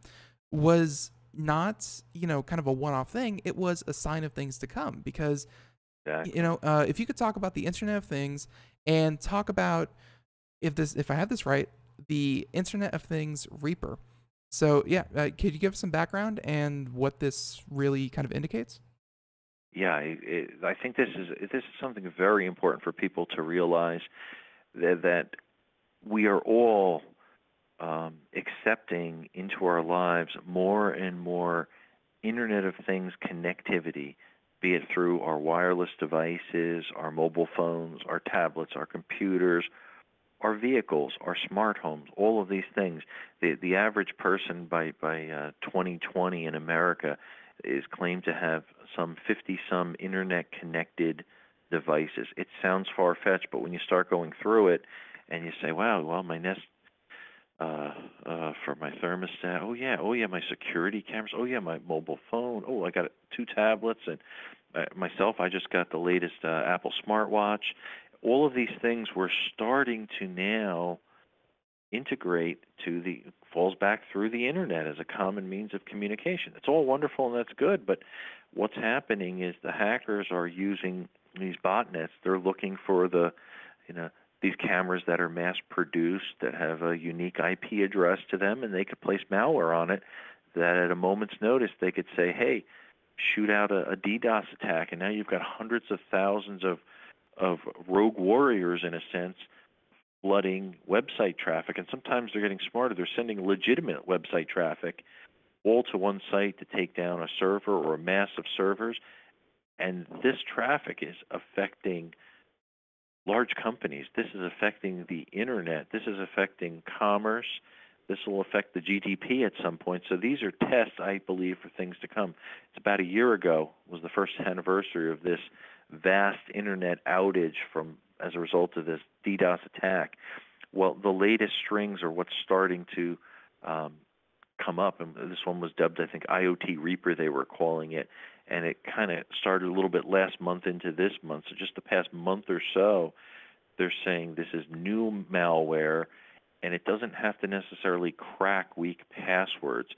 was not, kind of a one-off thing. It was a sign of things to come because, if you could talk about the Internet of Things and talk about, if I have this right, the Internet of Things Reaper. So yeah, could you give us some background and what this really kind of indicates? Yeah, I think this is something very important for people to realize that we are all accepting into our lives more and more Internet of Things connectivity, be it through our wireless devices, our mobile phones, our tablets, our computers, our vehicles, our smart homes, all of these things. The average person by 2020 in America is claimed to have some 50-some internet-connected devices. It sounds far-fetched, but when you start going through it and you say, wow, well, my Nest for my thermostat, oh yeah, my security cameras, oh yeah, my mobile phone, oh, I got 2 tablets, and myself, I just got the latest Apple smartwatch. All of these things we're starting to now integrate falls back through the internet as a common means of communication. It's all wonderful and that's good, but what's happening is the hackers are using these botnets. They're looking for these cameras that are mass produced that have a unique IP address to them, and they could place malware on it that at a moment's notice they could say, hey, shoot out a DDoS attack, and now you've got hundreds of thousands of rogue warriors, in a sense, flooding website traffic. And sometimes they're getting smarter. They're sending legitimate website traffic all to one site to take down a server or a mass of servers. And this traffic is affecting large companies. This is affecting the internet. This is affecting commerce. This will affect the GDP at some point. So these are tests, I believe, for things to come. It's about a year ago was the first anniversary of this vast internet outage as a result of this DDoS attack. Well, the latest strings are what's starting to come up, and this one was dubbed, I think, Iot Reaper, they were calling it, and it kind of started a little bit last month into this month. So just the past month or so, they're saying this is new malware, and it doesn't have to necessarily crack weak passwords.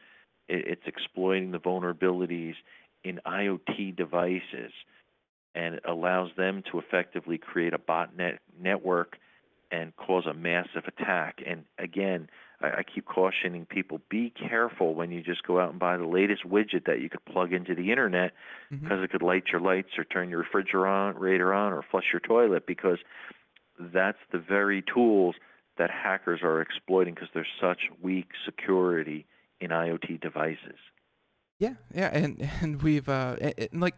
It's exploiting the vulnerabilities in IoT devices, and it allows them to effectively create a botnet network and cause a massive attack. And again, I keep cautioning people, be careful when you just go out and buy the latest widget that you could plug into the internet, because it could light your lights or turn your refrigerator on or flush your toilet, because that's the very tools that hackers are exploiting because there's such weak security in IoT devices. Yeah, and we've like,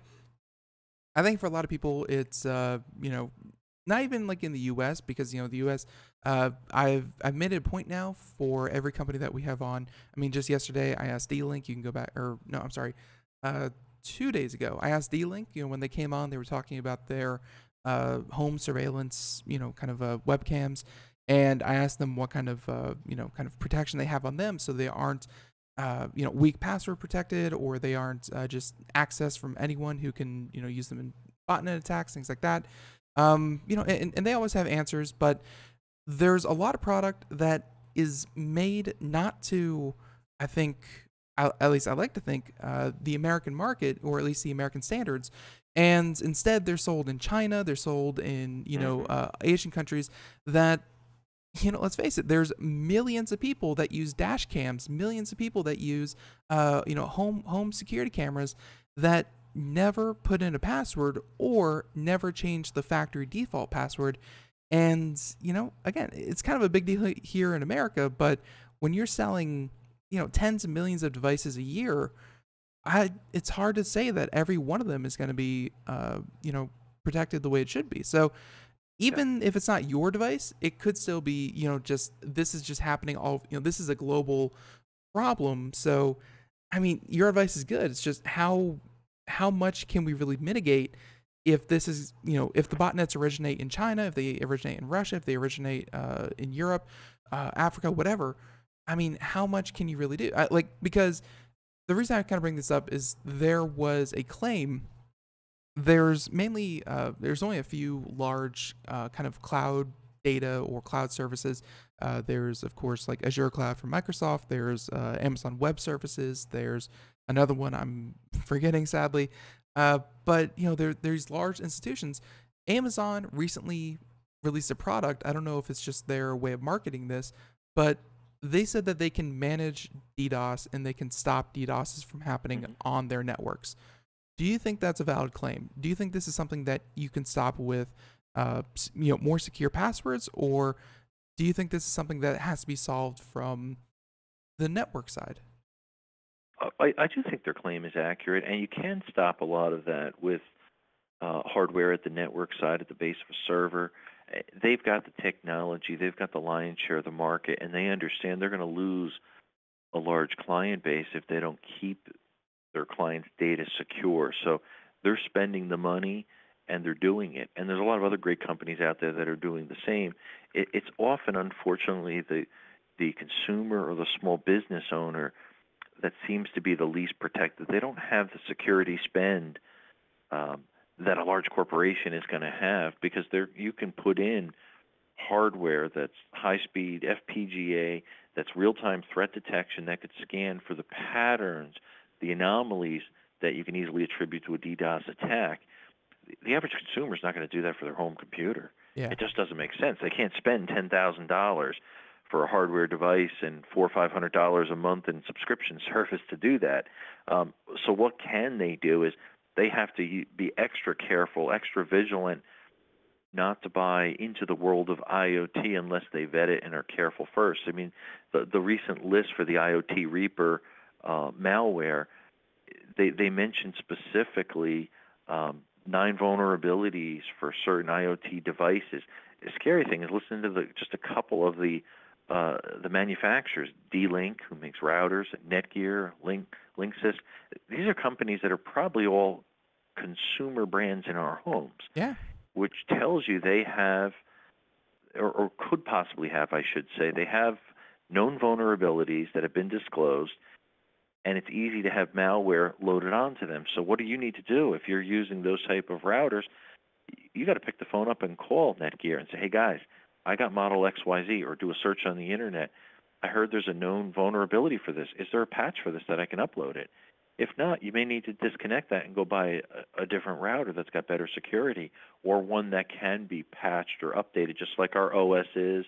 I think for a lot of people, it's not even like in the U.S., because the U.S. I've made it a point now for every company that we have on. I mean, just yesterday I asked D-Link. You can go back, or no, I'm sorry, 2 days ago I asked D-Link. When they came on, they were talking about their home surveillance, kind of webcams, and I asked them what kind of kind of protection they have on them, so they aren't weak password protected, or they aren't just accessed from anyone who can use them in botnet attacks, things like that. And they always have answers, but there's a lot of product that is made not to, I think, at least I like to think, the American market, or at least the American standards. And instead, they're sold in China, they're sold in, Asian countries that, let's face it, there's millions of people that use dash cams, millions of people that use, home security cameras that never put in a password or never change the factory default password. And, again, it's kind of a big deal here in America, but when you're selling, tens of millions of devices a year, it's hard to say that every one of them is going to be, protected the way it should be. So even if it's not your device, it could still be, this is just happening this is a global problem. So, I mean, your advice is good. It's just how much can we really mitigate if this is, if the botnets originate in China, if they originate in Russia, if they originate in Europe, Africa, whatever. I mean, how much can you really do? Because the reason I kind of bring this up is there was a claim. There's only a few large kind of cloud data or cloud services. There's, of course, like Azure Cloud from Microsoft. There's Amazon Web Services. There's another one I'm forgetting, sadly. But there's large institutions. Amazon recently released a product. I don't know if it's just their way of marketing this, but they said that they can manage DDoS and they can stop DDoSs from happening on their networks. Do you think that's a valid claim? Do you think this is something that you can stop with, more secure passwords, or do you think this is something that has to be solved from the network side? I do think their claim is accurate, and you can stop a lot of that with hardware at the network side, at the base of a server. They've got the technology, they've got the lion's share of the market, and they understand they're going to lose a large client base if they don't keep their clients' data secure. So they're spending the money and they're doing it. And there's a lot of other great companies out there that are doing the same. It's often, unfortunately, the consumer or the small business owner that seems to be the least protected. They don't have the security spend that a large corporation is going to have, because you can put in hardware that's high-speed FPGA, that's real-time threat detection, that could scan for the patterns, the anomalies that you can easily attribute to a DDoS attack. The average consumer is not going to do that for their home computer. Yeah. It just doesn't make sense. They can't spend $10,000 for a hardware device and $400 or $500 a month in subscription service to do that. So what can they do is they have to be extra careful, extra vigilant, not to buy into the world of IoT unless they vet it and are careful first. I mean, the recent list for the Iot Reaper malware, they mentioned specifically 9 vulnerabilities for certain IoT devices. The scary thing is listening to just a couple of the manufacturers, D-Link, who makes routers, Netgear, Linksys. These are companies that are probably all consumer brands in our homes. Yeah. Which tells you they have, or could possibly have, I should say, they have known vulnerabilities that have been disclosed, and it's easy to have malware loaded onto them. So what do you need to do if you're using those type of routers? You got to pick the phone up and call Netgear and say, hey guys, I got model XYZ, or do a search on the internet. I heard there's a known vulnerability for this. Is there a patch for this that I can upload it? If not, you may need to disconnect that and go buy a different router that's got better security, or one that can be patched or updated, just like our OS is,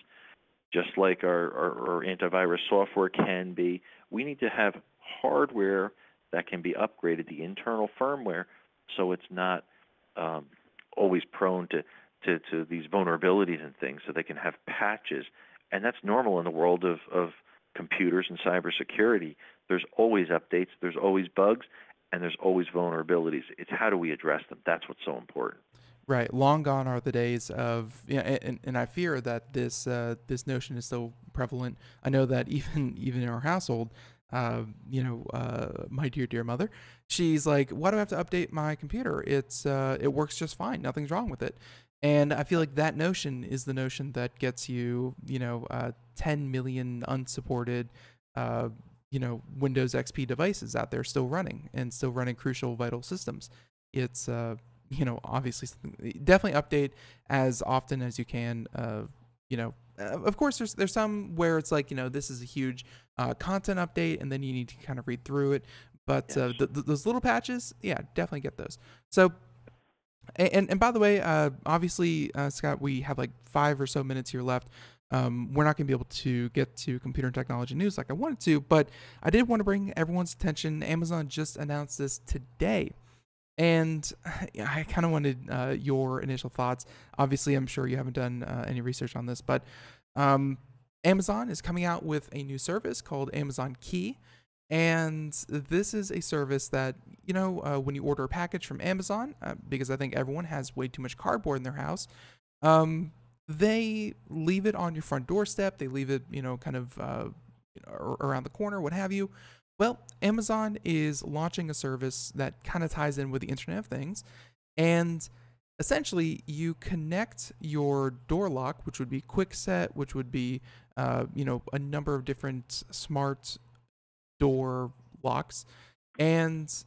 just like our antivirus software can be. We need to have hardware that can be upgraded, the internal firmware, so it's not always prone to these vulnerabilities and things, so they can have patches. And that's normal in the world of computers and cybersecurity. There's always updates, there's always bugs, and there's always vulnerabilities. It's how do we address them? That's what's so important. Right. Long gone are the days of, and I fear that this notion is still prevalent. I know that even in our household, my dear mother, she's like, why do I have to update my computer? It works just fine. Nothing's wrong with it. And I feel like that notion is the notion that gets you, 10 million unsupported, Windows XP devices out there still running crucial vital systems. It's, obviously definitely update as often as you can. Of course, there's some where it's like, this is a huge content update, and then you need to kind of read through it. But Yes. Those little patches, yeah, definitely get those. So. And by the way, obviously, Scott, we have like 5 or so minutes here left. We're not going to be able to get to computer and technology news like I wanted to, but I did want to bring everyone's attention. Amazon just announced this today, and I kind of wanted your initial thoughts. Obviously, I'm sure you haven't done any research on this, but Amazon is coming out with a new service called Amazon Key. And this is a service that, when you order a package from Amazon, because I think everyone has way too much cardboard in their house, they leave it on your front doorstep. They leave it, around the corner, what have you. Well, Amazon is launching a service that kind of ties in with the Internet of Things. And essentially, you connect your door lock, which would be QuickSet, which would be, a number of different smart door locks, and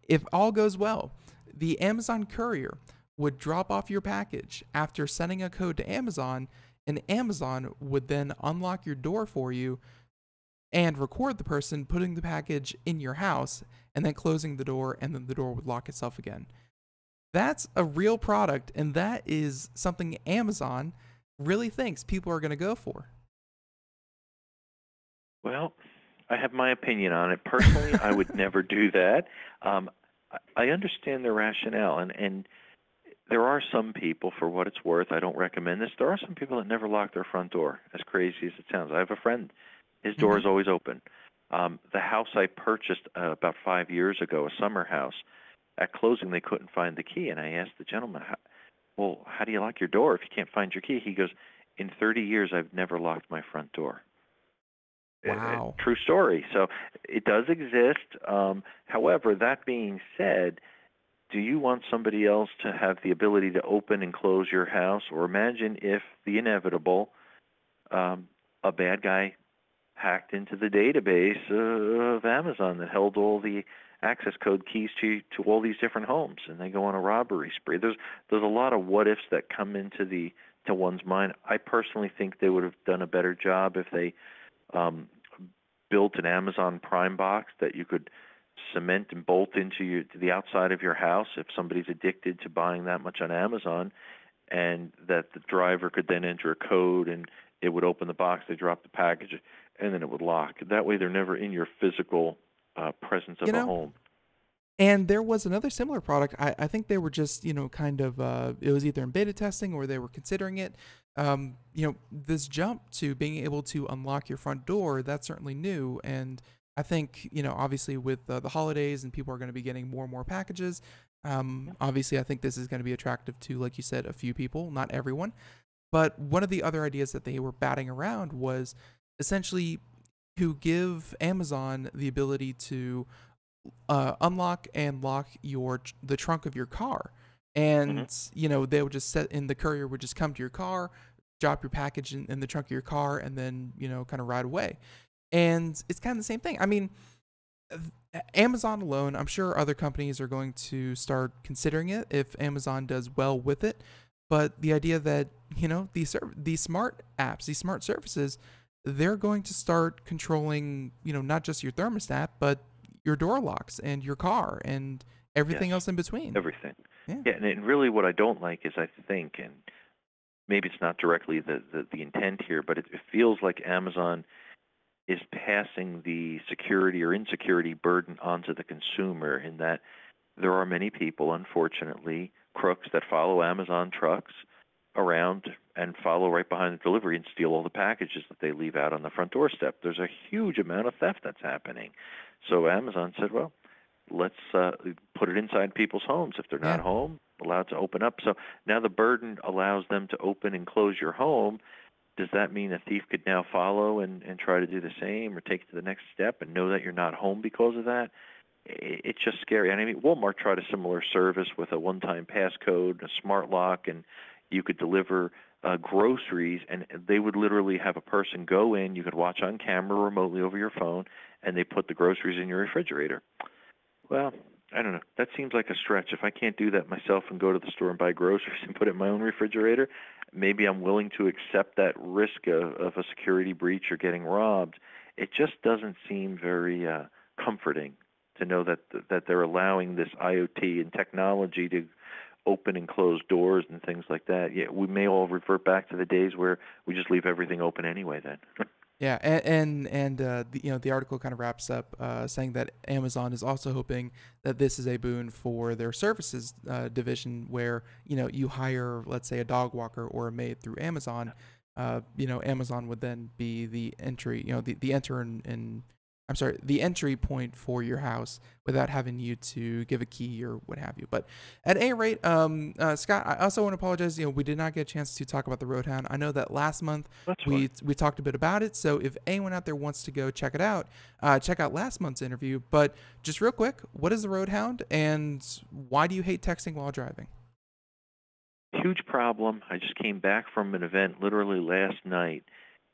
if all goes well, the Amazon courier would drop off your package after sending a code to Amazon, and Amazon would then unlock your door for you and record the person putting the package in your house and then closing the door, and then the door would lock itself again. That's a real product, and that is something Amazon really thinks people are going to go for. Well, I have my opinion on it. Personally, I would never do that. I understand the rationale, and there are some people, for what it's worth, I don't recommend this. There are some people that never lock their front door, as crazy as it sounds. I have a friend. His door Hmm. is always open. The house I purchased about 5 years ago, a summer house, at closing they couldn't find the key, and I asked the gentleman, well, how do you lock your door if you can't find your key? He goes, in 30 years, I've never locked my front door. Wow. True story. So it does exist. However, that being said, do you want somebody else to have the ability to open and close your house? Or imagine if the inevitable, a bad guy hacked into the database of Amazon that held all the access code keys to all these different homes, and they go on a robbery spree. There's a lot of what ifs that come to one's mind. I personally think they would have done a better job if they built an Amazon Prime box that you could cement and bolt to the outside of your house if somebody's addicted to buying that much on Amazon, and that the driver could then enter a code and it would open the box, they drop the package, and then it would lock. That way they're never in your physical presence of You a know, home. and there was another similar product. I think they were just, kind of, it was either in beta testing or they were considering it. This jump to being able to unlock your front door, that's certainly new. And I think, obviously with the holidays and people are going to be getting more and more packages, obviously I think this is going to be attractive to, like you said, a few people, not everyone. But one of the other ideas that they were batting around was essentially to give Amazon the ability to unlock and lock the trunk of your car, Hmm. and they would just set in the courier would just come to your car, drop your package in the trunk of your car, and then kind of ride away. And it's kind of the same thing. I mean, Amazon alone, I'm sure other companies are going to start considering it if Amazon does well with it. But the idea that these smart apps, these smart services, they're going to start controlling not just your thermostat, but your door locks and your car and Yes, everything else in between. everything. Yeah. Yeah, and really what I don't like is I think, and maybe it's not directly the intent here, but it feels like Amazon is passing the security or insecurity burden onto the consumer, in that there are many people, unfortunately, crooks that follow Amazon trucks around and follow right behind the delivery and steal all the packages that they leave out on the front doorstep. There's a huge amount of theft that's happening. So Amazon said, well, let's put it inside people's homes. If they're Yeah. not home, allowed to open up. So now the burden allows them to open and close your home. Does that mean a thief could now follow and try to do the same, or take it to the next step and know that you're not home because of that? It's just scary. And I mean, Walmart tried a similar service with a one-time passcode, a smart lock, and you could deliver groceries, and they would literally have a person go in. You could watch on camera remotely over your phone, and they put the groceries in your refrigerator. Well, I don't know. That seems like a stretch. If I can't do that myself and go to the store and buy groceries and put it in my own refrigerator, maybe I'm willing to accept that risk of a security breach or getting robbed. It just doesn't seem very comforting to know that they're allowing this IoT and technology to open and close doors and things like that. Yeah, we may all revert back to the days where we just leave everything open anyway then. Yeah, and the article kind of wraps up saying that Amazon is also hoping that this is a boon for their services division, where you hire, let's say, a dog walker or a maid through Amazon. Amazon would then be the entry, the enter in I'm sorry, the entry point for your house without having you to give a key or what have you. But at any rate, Scott, I also want to apologize. We did not get a chance to talk about the Roadhound. I know that last month That's we fine. we talked a bit about it. So if anyone out there wants to go check it out, check out last month's interview. But just real quick, what is the Roadhound, and why do you hate texting while driving? Huge problem. I just came back from an event literally last night,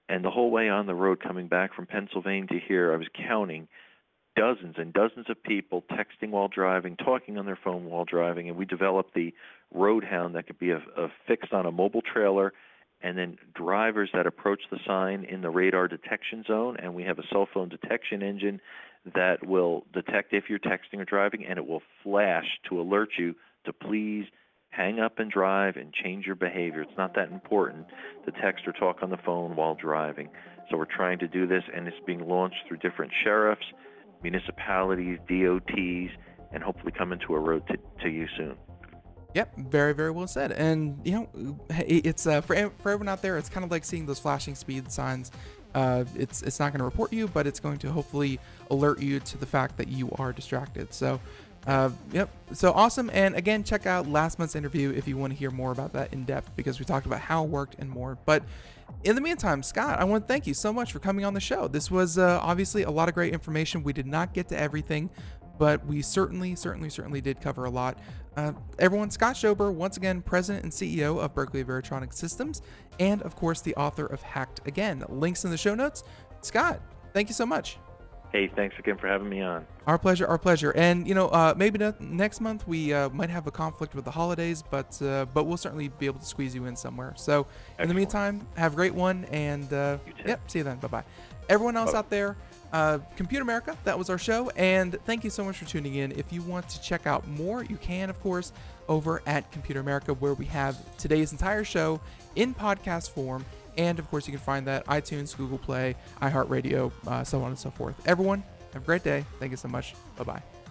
and the whole way on the road coming back from Pennsylvania to here, I was counting dozens and dozens of people texting while driving, talking on their phone while driving, and we developed the Roadhound that could be fixed on a mobile trailer, and then drivers that approach the sign in the radar detection zone, and we have a cell phone detection engine that will detect if you're texting or driving, and it will flash to alert you to please hang up and drive and change your behavior. It's not that important to text or talk on the phone while driving. So we're trying to do this, and it's being launched through different sheriffs, municipalities, DOTs, and hopefully coming to a road to you soon. Yep, very, very well said. And it's for everyone out there, it's kind of like seeing those flashing speed signs. It's not going to report you, but it's going to hopefully alert you to the fact that you are distracted. So, yep, so awesome. And again, check out last month's interview if you want to hear more about that in depth, because we talked about how it worked and more. But in the meantime, Scott, I want to thank you so much for coming on the show. This was obviously a lot of great information. We did not get to everything, but we certainly did cover a lot. Everyone, Scott Schober, once again, President and CEO of Berkeley Varitronics Systems, and of course, the author of Hacked Again. Links in the show notes. Scott, thank you so much. Hey, thanks again for having me on. Our pleasure, our pleasure. And maybe next month we might have a conflict with the holidays, but we'll certainly be able to squeeze you in somewhere. So in the meantime, have a great one, and yep, see you then. Bye-bye. Everyone else out there, Computer America, that was our show, and thank you so much for tuning in. If you want to check out more, you can, of course, over at Computer America, where we have today's entire show in podcast form. And of course, you can find that iTunes, Google Play, iHeartRadio, so on and so forth. Everyone, have a great day. Thank you so much. Bye-bye.